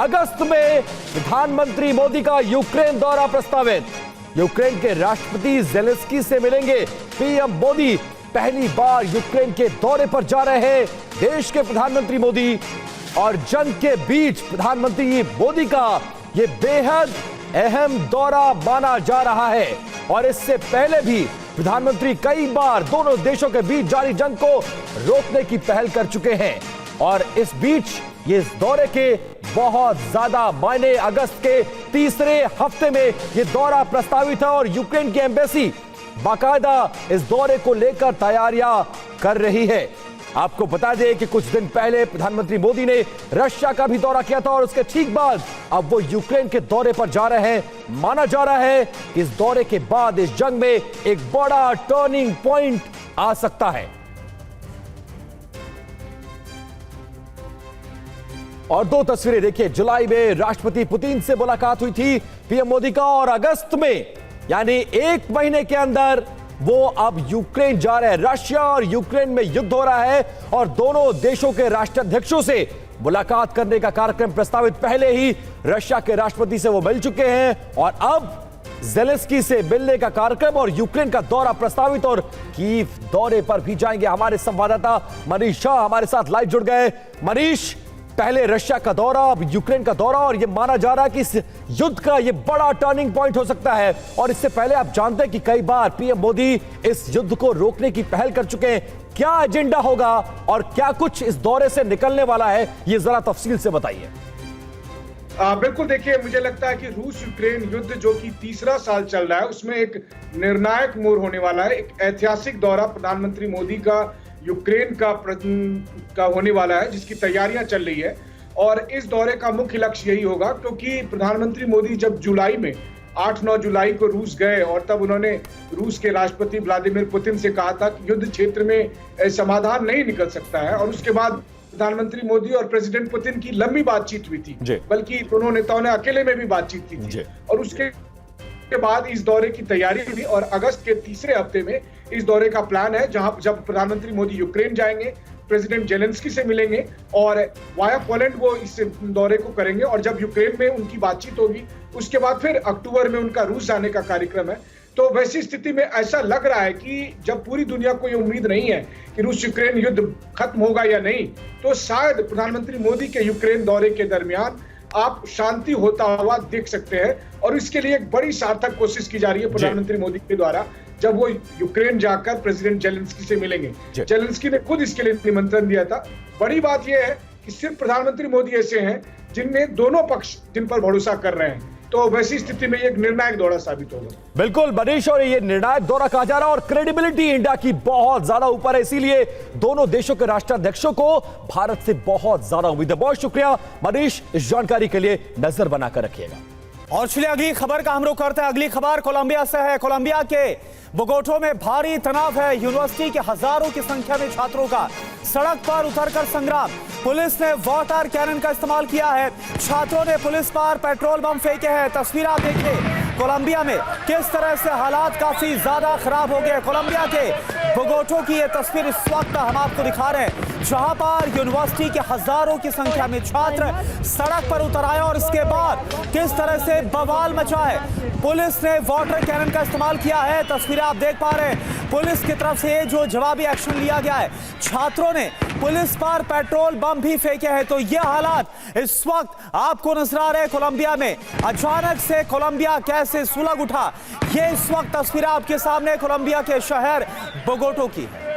अगस्त में प्रधानमंत्री मोदी का यूक्रेन दौरा प्रस्तावित। यूक्रेन के राष्ट्रपति जेलेंस्की से मिलेंगे पीएम मोदी। पहली बार यूक्रेन के दौरे पर जा रहे हैं देश के प्रधानमंत्री मोदी। और जंग के बीच प्रधानमंत्री मोदी का यह बेहद अहम दौरा माना जा रहा है। और इससे पहले भी प्रधानमंत्री कई बार दोनों देशों के बीच जारी जंग को रोकने की पहल कर चुके हैं। और इस बीच ये दौरे के बहुत ज्यादा मायने, अगस्त के तीसरे हफ्ते में यह दौरा प्रस्तावित है और यूक्रेन की एम्बेसी बाकायदा इस दौरे को लेकर तैयारियां कर रही है। आपको बता दें कि कुछ दिन पहले प्रधानमंत्री मोदी ने रशिया का भी दौरा किया था और उसके ठीक बाद अब वो यूक्रेन के दौरे पर जा रहे हैं। माना जा रहा है कि इस दौरे के बाद इस जंग में एक बड़ा टर्निंग पॉइंट आ सकता है। और दो तस्वीरें देखिए, जुलाई में राष्ट्रपति पुतिन से मुलाकात हुई थी पीएम मोदी का, और अगस्त में यानी एक महीने के अंदर वो अब यूक्रेन जा रहे हैं। रशिया और यूक्रेन में युद्ध हो रहा है और दोनों देशों के राष्ट्राध्यक्षों से मुलाकात करने का कार्यक्रम प्रस्तावित। पहले ही रशिया के राष्ट्रपति से वो मिल चुके हैं और अब जेलेंस्की से मिलने का कार्यक्रम और यूक्रेन का दौरा प्रस्तावित और कीव दौरे पर भी जाएंगे। हमारे संवाददाता मनीष शाह हमारे साथ लाइव जुड़ गए। मनीष, पहले रशिया का दौरा, अब यूक्रेन का दौरा, और यह माना जा रहा है कि इस युद्ध का यह बड़ा टर्निंग पॉइंट हो सकता है। और इससे पहले आप जानते हैं कि कई बार पीएम मोदी इस युद्ध को रोकने की पहल कर चुके हैं। क्या एजेंडा होगा और क्या कुछ इस दौरे से निकलने वाला है, यह जरा तफसील से बताइए। बिल्कुल, देखिए, मुझे लगता है कि रूस यूक्रेन युद्ध जो कि तीसरा साल चल रहा है उसमें एक निर्णायक मोड़ होने वाला है। एक ऐतिहासिक दौरा प्रधानमंत्री मोदी का यूक्रेन का होने वाला है, जिसकी तैयारियां चल रही है। और इस दौरे का मुख्य लक्ष्य यही होगा, क्योंकि प्रधानमंत्री मोदी जब जुलाई में 8-9 जुलाई को रूस गए और तब उन्होंने रूस के राष्ट्रपति व्लादिमीर पुतिन से कहा था कि युद्ध क्षेत्र में समाधान नहीं निकल सकता है। और उसके बाद प्रधानमंत्री मोदी और प्रेसिडेंट पुतिन की लंबी बातचीत हुई थी, बल्कि दोनों नेताओं ने अकेले में भी बातचीत की थी। और उसके बाद इस दौरे की तैयारी हुई और अगस्त के तीसरे हफ्ते में इस दौरे का प्लान है, जब प्रधानमंत्री मोदी यूक्रेन जाएंगे, प्रेसिडेंट जेलेंस्की से मिलेंगे और वाया पोलैंड वो इस दौरे को करेंगे। और जब यूक्रेन में उनकी बातचीत होगी उसके बाद फिर अक्टूबर में उनका रूस जाने का कार्यक्रम है। तो वैसी स्थिति में ऐसा लग रहा है कि जब पूरी दुनिया को ये उम्मीद नहीं है कि रूस यूक्रेन युद्ध खत्म होगा या नहीं, तो शायद प्रधानमंत्री मोदी के यूक्रेन दौरे के दरमियान आप शांति होता हुआ देख सकते हैं। और इसके लिए एक बड़ी सार्थक कोशिश की जा रही है प्रधानमंत्री मोदी के द्वारा, जब वो यूक्रेन जाकर प्रेसिडेंट जेलेंस्की से मिलेंगे। जेलेंस्की ने खुद इसके लिए निमंत्रण दिया था। बड़ी बात यह है कि सिर्फ प्रधानमंत्री मोदी ऐसे हैं जिनमें दोनों पक्ष जिन पर भरोसा कर रहे हैं। तो वैसी स्थिति में एक निर्णायक दौरा साबित होगा। बिल्कुल मनीष, और ये निर्णायक दौरा कहा जा रहा है और क्रेडिबिलिटी इंडिया की बहुत ज्यादा ऊपर है, इसीलिए दोनों देशों के राष्ट्राध्यक्षों को भारत से बहुत ज्यादा उम्मीद है। बहुत शुक्रिया मनीष, इस जानकारी के लिए नजर बनाकर रखिएगा। और चलिए अगली खबर का हम लोग करते हैं। अगली खबर कोलंबिया से है। कोलंबिया के बोगोटा में भारी तनाव है। यूनिवर्सिटी के हजारों की संख्या में छात्रों का सड़क पर उतरकर संग्राम। पुलिस ने वाटर कैनन का इस्तेमाल किया है। छात्रों ने पुलिस पर पेट्रोल बम फेंके हैं। तस्वीर आप देखिए कोलंबिया में किस तरह से हालात काफी ज्यादा खराब हो गए। कोलंबिया के बोगोटा की ये तस्वीर इस वक्त हम आपको दिखा रहे हैं, जहां पर यूनिवर्सिटी के हजारों की संख्या में छात्र सड़क पर उतर आए और इसके बाद किस तरह से बवाल मचा है। पुलिस ने वाटर कैनन का इस्तेमाल किया है। तस्वीरें आप देख पा रहे हैं। पुलिस की तरफ से जो जवाबी एक्शन लिया गया है, छात्रों ने पुलिस पर पेट्रोल बम भी फेंके हैं। तो ये हालात इस वक्त आपको नजर आ रहे हैं कोलंबिया में। अचानक से कोलंबिया कैसे सुलग उठा, ये इस वक्त तस्वीरें आपके सामने कोलंबिया के शहर बोगोटा की है।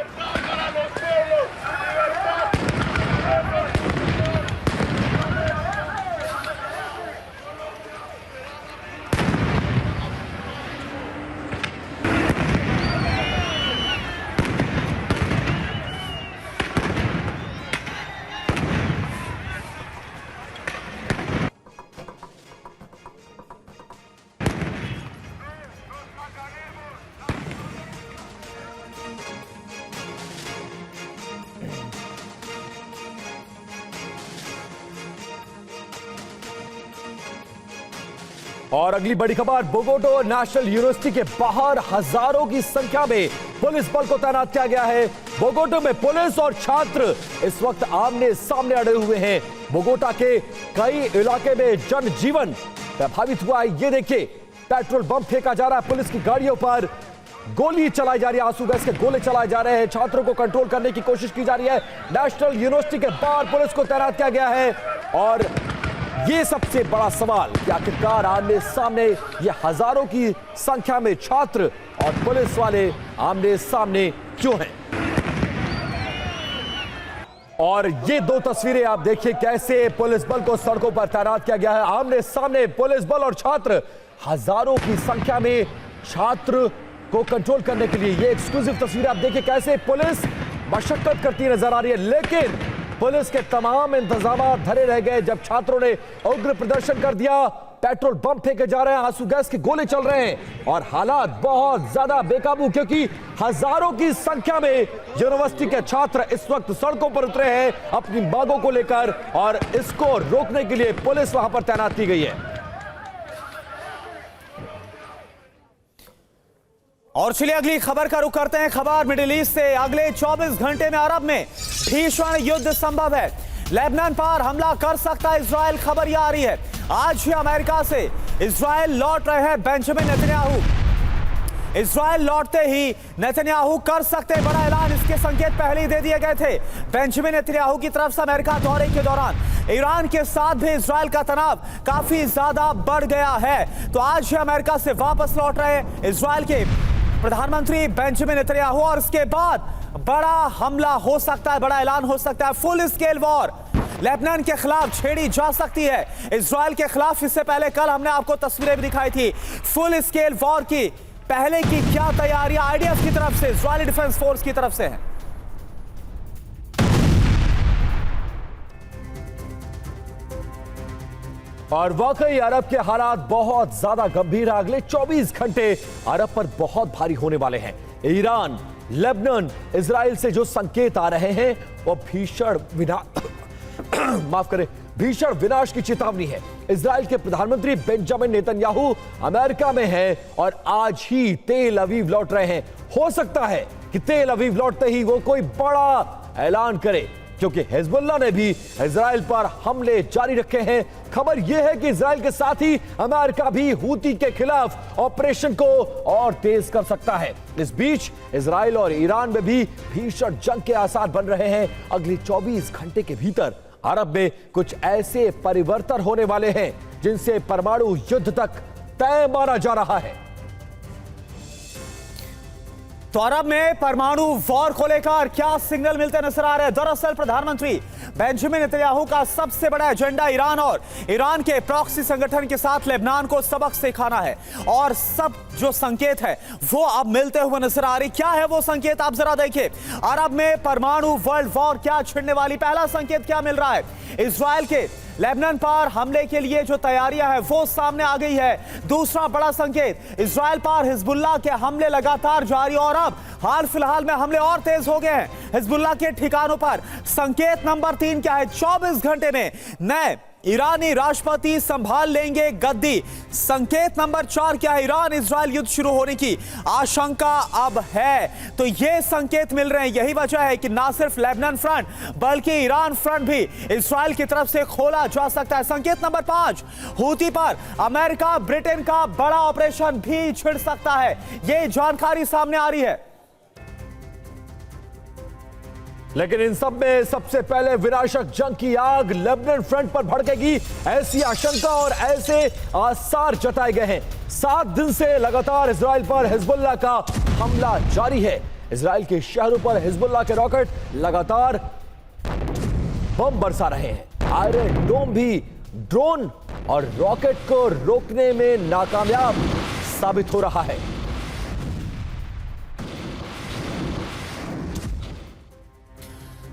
और अगली बड़ी खबर, बोगोटा नेशनल यूनिवर्सिटी के बाहर हजारों की संख्या में पुलिस बल को तैनात किया गया है। बोगोटा में पुलिस और छात्र इस वक्त आमने सामने अड़े हुए हैं। बोगोटा के कई इलाके में जनजीवन प्रभावित हुआ है। ये देखिए, पेट्रोल बम फेंका जा रहा है, पुलिस की गाड़ियों पर गोली चलाई जा रही है, आंसू गैस के गोले चलाए जा रहे हैं, छात्रों को कंट्रोल करने की कोशिश की जा रही है। नेशनल यूनिवर्सिटी के बाहर पुलिस को तैनात किया गया है और ये सबसे बड़ा सवाल कि आखिरकार आमने सामने ये हजारों की संख्या में छात्र और पुलिस वाले आमने सामने क्यों हैं। और ये दो तस्वीरें आप देखिए, कैसे पुलिस बल को सड़कों पर तैनात किया गया है। आमने सामने पुलिस बल और छात्र, हजारों की संख्या में छात्र को कंट्रोल करने के लिए। ये एक्सक्लूसिव तस्वीरें आप देखिए, कैसे पुलिस मशक्कत करती नजर आ रही है, लेकिन पुलिस के तमाम इंतजाम धरे रह गए जब छात्रों ने उग्र प्रदर्शन कर दिया। पेट्रोल बम फेंके जा रहे हैं, आंसू गैस के गोले चल रहे हैं और हालात बहुत ज्यादा बेकाबू, क्योंकि हजारों की संख्या में यूनिवर्सिटी के छात्र इस वक्त सड़कों पर उतरे हैं अपनी मांगों को लेकर और इसको रोकने के लिए पुलिस वहां पर तैनात की गई है। और चलिए अगली खबर का रुख करते हैं। खबर मिडिल ईस्ट से। अगले 24 घंटे में अरब में भीषण युद्ध संभव है। लेबनान पर हमला कर सकता है इजराइल, खबर यह आ रही है। आज ही अमेरिका से इजराइल लौट रहे हैं बेंजामिन नेतन्याहू। इजराइल लौटते ही नेतन्याहू कर सकते हैं बड़ा ऐलान, इसके संकेत पहले ही दे दिए गए थे बेंजामिन नेतन्याहू की तरफ से। अमेरिका दौरे के दौरान ईरान के साथ भी इजराइल का तनाव काफी ज्यादा बढ़ गया है। तो आज ही अमेरिका से वापस लौट रहे हैं इजराइल के प्रधानमंत्री बेंजामिन नेतन्याहू और इसके बाद बड़ा हमला हो सकता है, बड़ा ऐलान हो सकता है। फुल स्केल वॉर लेबनान के खिलाफ छेड़ी जा सकती है, इजराइल के खिलाफ। इससे पहले कल हमने आपको तस्वीरें भी दिखाई थी फुल स्केल वॉर की। पहले की क्या तैयारियां आईडीएफ की तरफ से, इजरायली डिफेंस फोर्स की तरफ से हैं। और वाकई अरब के हालात बहुत ज्यादा गंभीर है। अगले 24 घंटे अरब पर बहुत भारी होने वाले हैं। ईरान, लेबनान, इजराइल से जो संकेत आ रहे हैं वो भीषण भीषण विनाश की चेतावनी है। इजराइल के प्रधानमंत्री बेंजामिन नेतन्याहू अमेरिका में हैं और आज ही तेल अवीव लौट रहे हैं। हो सकता है कि तेल अवीव लौटते ही वो कोई बड़ा ऐलान करे, क्योंकि हिजबुल्लाह ने भी इजराइल पर हमले जारी रखे हैं। खबर यह है कि इजराइल के साथ ही अमेरिका भी हूती के खिलाफ ऑपरेशन को और तेज कर सकता है। इस बीच इजराइल और ईरान में भी भीषण जंग के आसार बन रहे हैं। अगले 24 घंटे के भीतर अरब में कुछ ऐसे परिवर्तन होने वाले हैं जिनसे परमाणु युद्ध तक तय माना जा रहा है। तो अरब में परमाणु वॉर को लेकर क्या सिग्नल मिलते नजर आ रहे हैं। दरअसल प्रधानमंत्री बेंजामिन नेतन्याहू का सबसे बड़ा एजेंडा ईरान और ईरान के प्रॉक्सी संगठन के साथ लेबनान को सबक सिखाना है और सब जो संकेत है वो अब मिलते हुए नजर आ रही। क्या है वो संकेत, आप जरा देखिए। अरब में परमाणु वर्ल्ड वॉर क्या छिड़ने वाली, पहला संकेत क्या मिल रहा है। इजराइल के लेबनान पर हमले के लिए जो तैयारियां हैं वो सामने आ गई है। दूसरा बड़ा संकेत, इजराइल पर हिजबुल्लाह के हमले लगातार जारी और अब हाल फिलहाल में हमले और तेज हो गए हैं हिजबुल्लाह के ठिकानों पर। संकेत नंबर 3 क्या है, 24 घंटे में नए ईरानी राष्ट्रपति संभाल लेंगे गद्दी। संकेत नंबर 4 क्या है, ईरान इजराइल युद्ध शुरू होने की आशंका अब है। तो ये संकेत मिल रहे हैं, यही वजह है कि ना सिर्फ लेबनान फ्रंट बल्कि ईरान फ्रंट भी इजराइल की तरफ से खोला जा सकता है। संकेत नंबर 5, हूती पर अमेरिका ब्रिटेन का बड़ा ऑपरेशन भी छिड़ सकता है, ये जानकारी सामने आ रही है। लेकिन इन सब में सबसे पहले विनाशक जंग की आग लेबनान फ्रंट पर भड़केगी, ऐसी आशंका और ऐसे आसार जताए गए हैं। 7 दिन से लगातार इजराइल पर हिजबुल्लाह का हमला जारी है। इजराइल के शहरों पर हिजबुल्लाह के रॉकेट लगातार बम बरसा रहे हैं। आयरन डोम भी ड्रोन और रॉकेट को रोकने में नाकामयाब साबित हो रहा है।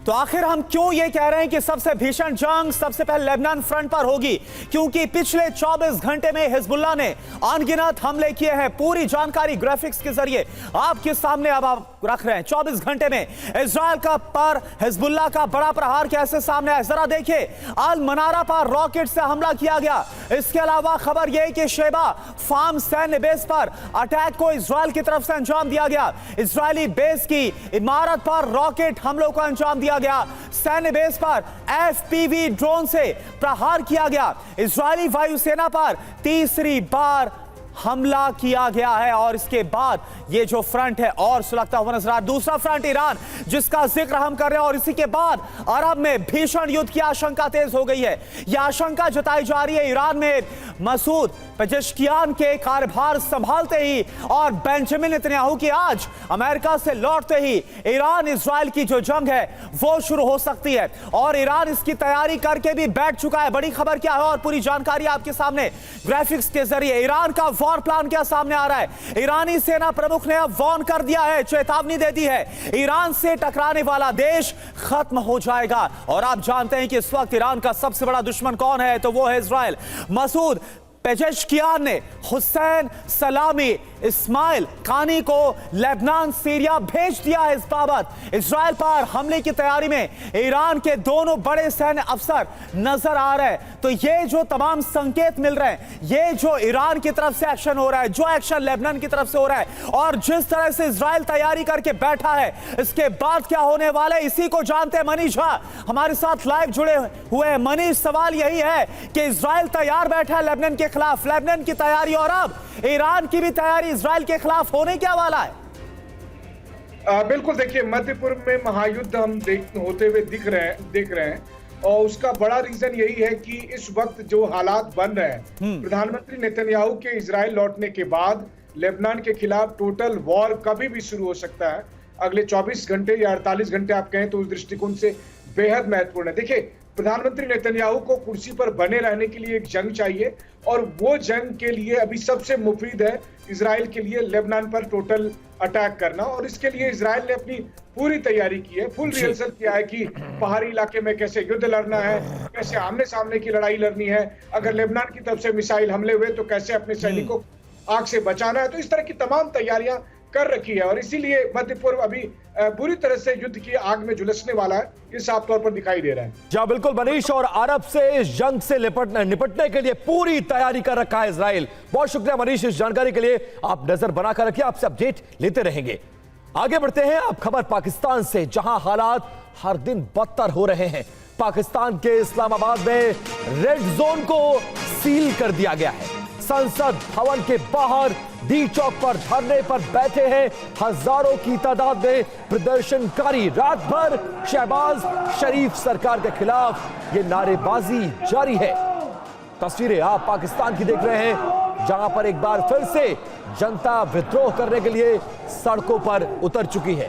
तो आखिर हम क्यों ये कह रहे हैं कि सबसे भीषण जंग सबसे पहले लेबनान फ्रंट पर होगी, क्योंकि पिछले 24 घंटे में हिजबुल्लाह ने अनगिनत हमले किए हैं। पूरी जानकारी ग्राफिक्स के जरिए आपके सामने अब आप रख रहे हैं। 24 घंटे में इजराइल का पर हिजबुल्लाह का बड़ा प्रहार कैसे सामने आया, जरा देखिए। अल मनारा पर रॉकेट से हमला किया गया। इसके अलावा खबर यह कि शेबा फार्म सैन्य बेस पर अटैक को इजराइल की तरफ से अंजाम दिया गया। इजरायली बेस की इमारत पर रॉकेट हमलों को अंजाम दिया गया। सैन्य बेस पर FPV ड्रोन से प्रहार किया गया। इजरायली वायुसेना पर तीसरी बार हमला किया गया है और इसके बाद ये जो फ्रंट है और सुलगता हुआ नजर आ रहा है। दूसरा फ्रंट ईरान, जिसका जिक्र हम कर रहे हैं, और इसी के बाद अरब में भीषण युद्ध की आशंका तेज हो गई है। यह आशंका जताई जा रही है ईरान में मसूद पेजेश्कियान के कार्यभार संभालते ही और बेंजामिन नेतन्याहू की आज अमेरिका से लौटते ही ईरान इजराइल की जो जंग है वो शुरू हो सकती है और ईरान इसकी तैयारी करके भी बैठ चुका है। बड़ी खबर क्या है और पूरी जानकारी आपके सामने ग्राफिक्स के जरिए। ईरान का वॉर प्लान क्या सामने आ रहा है? ईरानी सेना प्रमुख ने अब वार्न कर दिया है, चेतावनी दे दी है, ईरान से टकराने वाला देश खत्म हो जाएगा। और आप जानते हैं कि इस वक्त ईरान का सबसे बड़ा दुश्मन कौन है? तो वो है इजराइल। मसूद पेजेश्कियान ने हुसैन सलामी इस्माइल कानी को लेबनान सीरिया भेज दिया है। इस बाबत इजराइल पर हमले की तैयारी में ईरान के दोनों बड़े सैन्य अफसर नजर आ रहे हैं। तो ये जो तमाम संकेत मिल रहे हैं, ये जो ईरान की तरफ से एक्शन हो रहा है, जो एक्शन लेबनान की तरफ से हो रहा है और जिस तरह से इजराइल तैयारी करके बैठा है, इसके बाद क्या होने वाला है इसी को जानते हैं। मनीष झा हमारे साथ लाइव जुड़े हुए हैं। मनीष, सवाल यही है कि इजराइल तैयार बैठा है लेबनान के खिलाफ, लेबनान की तैयारी और अब ईरान की भी तैयारी इजराइल के खिलाफ होने क्या वाला है? बिल्कुल, देखिए मध्य पूर्व में महायुद्ध हम होते हुए देख रहे हैं और उसका बड़ा रीजन यही है कि इस वक्त जो हालात बन रहे हैं, प्रधानमंत्री नेतन्याहू के इजराइल लौटने के बाद लेबनान के खिलाफ टोटल वॉर कभी भी शुरू हो सकता है। अगले 24 घंटे या 48 घंटे आप कहें तो उस दृष्टिकोण से बेहद महत्वपूर्ण है। देखिए, प्रधानमंत्री नेतन्याहू को कुर्सी पर बने रहने के लिए एक जंग चाहिए और वो जंग के लिए अभी सबसे मुफीद है इजराइल के लिए लेबनान पर टोटल अटैक करना। और इसके लिए इजराइल ने अपनी पूरी तैयारी की है, फुल रिहर्सल किया है कि पहाड़ी इलाके में कैसे युद्ध लड़ना है, कैसे आमने सामने की लड़ाई लड़नी है, अगर लेबनान की तरफ से मिसाइल हमले हुए तो कैसे अपने सैनिकों को आग से बचाना है। तो इस तरह की तमाम तैयारियां कर रखी है और इसीलिए मध्य पूर्व अभी पूरी तरह से युद्ध की आग में झुलसने वाला है, ये साफ तौर पर दिखाई दे रहा है। जी बिल्कुल मनीष, और अरब से इस जंग से निपटने के लिए पूरी तैयारी कर रखा है इजराइल। बहुत शुक्रिया मनीष इस जानकारी के लिए। आप नजर बनाकर रखिए, आपसे अपडेट लेते रहेंगे। आगे बढ़ते हैं अब खबर पाकिस्तान से, जहां हालात हर दिन बदतर हो रहे हैं। पाकिस्तान के इस्लामाबाद में रेड जोन को सील कर दिया गया है। संसद भवन के बाहर डी चौक पर धरने पर बैठे हैं हजारों की तादाद में प्रदर्शनकारी। रात भर शहबाज शरीफ सरकार के खिलाफ ये नारेबाजी जारी है। तस्वीरें आप पाकिस्तान की देख रहे हैं, जहां पर एक बार फिर से जनता विद्रोह करने के लिए सड़कों पर उतर चुकी है।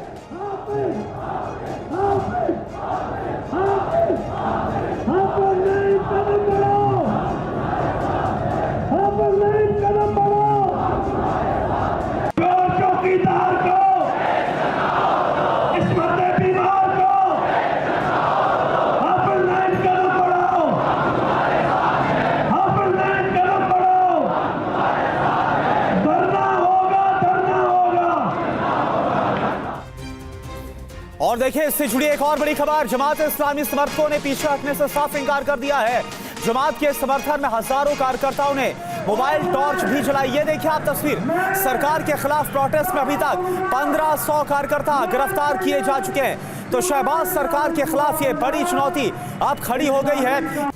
और देखिए, इससे जुड़ी एक और बड़ी खबर, जमात इस्लामी समर्थकों ने पीछे हटने से साफ इंकार कर दिया है। जमात के समर्थन में हजारों कार्यकर्ताओं ने मोबाइल टॉर्च भी जलाई। ये देखिए आप तस्वीर, सरकार के खिलाफ प्रोटेस्ट में अभी तक 1500 कार्यकर्ता गिरफ्तार किए जा चुके हैं। तो शहबाज सरकार के खिलाफ ये बड़ी चुनौती अब खड़ी हो गई है।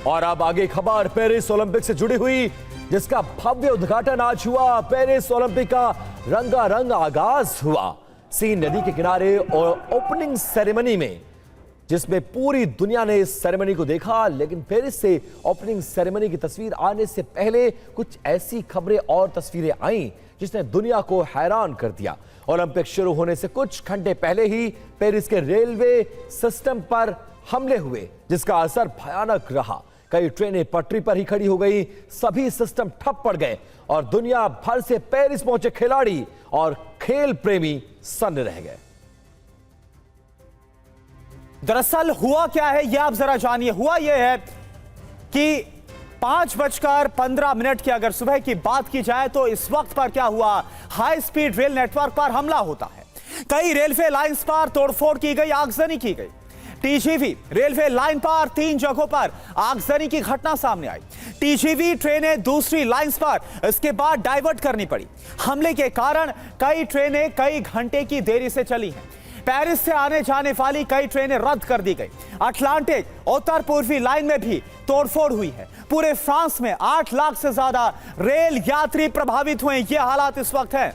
और अब आगे खबर पेरिस ओलंपिक से जुड़ी हुई, जिसका भव्य उद्घाटन आज हुआ। पेरिस ओलंपिक का रंगारंग आगाज हुआ सीन नदी के किनारे और ओपनिंग सेरेमनी में, जिसमें पूरी दुनिया ने इस सेरेमनी को देखा। लेकिन पेरिस से ओपनिंग सेरेमनी की तस्वीर आने से पहले कुछ ऐसी खबरें और तस्वीरें आईं जिसने दुनिया को हैरान कर दिया। ओलंपिक शुरू होने से कुछ घंटे पहले ही पेरिस के रेलवे सिस्टम पर हमले हुए, जिसका असर भयानक रहा। कई ट्रेनें पटरी पर ही खड़ी हो गई, सभी सिस्टम ठप पड़ गए और दुनिया भर से पेरिस पहुंचे खिलाड़ी और खेल प्रेमी सन्न रह गए। दरअसल हुआ क्या है यह आप जरा जानिए। हुआ यह है कि 5:15 की अगर सुबह की बात की जाए तो इस वक्त पर क्या हुआ, हाई स्पीड रेल नेटवर्क पर हमला होता है। कई रेलवे लाइंस पर तोड़फोड़ की गई, आगजनी की गई। टीजीवी रेलवे लाइन पर 3 जगहों पर आगजनी की घटना सामने आई। टीजीवी ट्रेनें दूसरी लाइंस पर इसके बाद डाइवर्ट करनी पड़ी। हमले के कारण कई ट्रेनें कई घंटे की देरी से चली हैं। पेरिस से आने जाने वाली कई ट्रेनें रद्द कर दी गई। अटलांटिक उत्तर पूर्वी लाइन में भी तोड़फोड़ हुई है। पूरे फ्रांस में 8 लाख से ज्यादा रेल यात्री प्रभावित हुए। ये हालात इस वक्त है।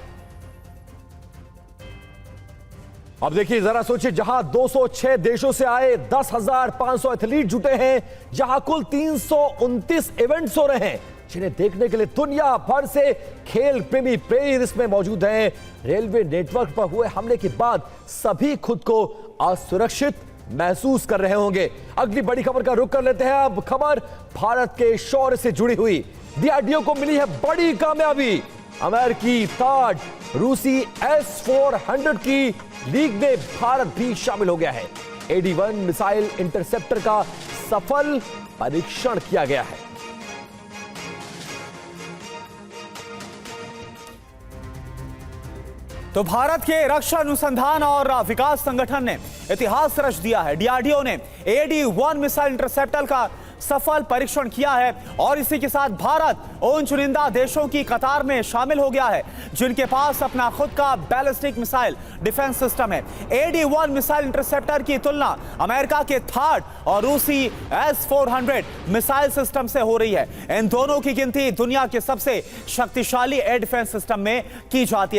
अब देखिए, जरा सोचिए, जहां 206 देशों से आए 10,500 एथलीट जुटे हैं, जहां कुल 329 इवेंट्स हो रहे हैं, जिन्हें देखने के लिए दुनिया भर से खेल प्रेमी पेरिस में मौजूद हैं। रेलवे नेटवर्क पर हुए हमले के बाद सभी खुद को असुरक्षित महसूस कर रहे होंगे। अगली बड़ी खबर का रुख कर लेते हैं। अब खबर भारत के शौर्य से जुड़ी हुई। डीआरडीओ को मिली है बड़ी कामयाबी। अमेरिकी थाड रूसी S-400 की लीग में भारत भी शामिल हो गया है। AD-1 मिसाइल इंटरसेप्टर का सफल परीक्षण किया गया है। तो भारत के रक्षा अनुसंधान और विकास संगठन ने इतिहास रच दिया है। डीआरडीओ ने AD-1 मिसाइल इंटरसेप्टर का सफल परीक्षण किया है और इसी के साथ भारत उन चुनिंदा देशों की कतार में शामिल हो गया है जिनके पास अपना खुद का बैलिस्टिक मिसाइल डिफेंस सिस्टम है। AD-1 मिसाइल इंटरसेप्टर की तुलना अमेरिका के थाड और रूसी S-400 मिसाइल सिस्टम से हो रही है। इन दोनों की गिनती दुनिया के सबसे शक्तिशाली एयर डिफेंस सिस्टम में की जाती है।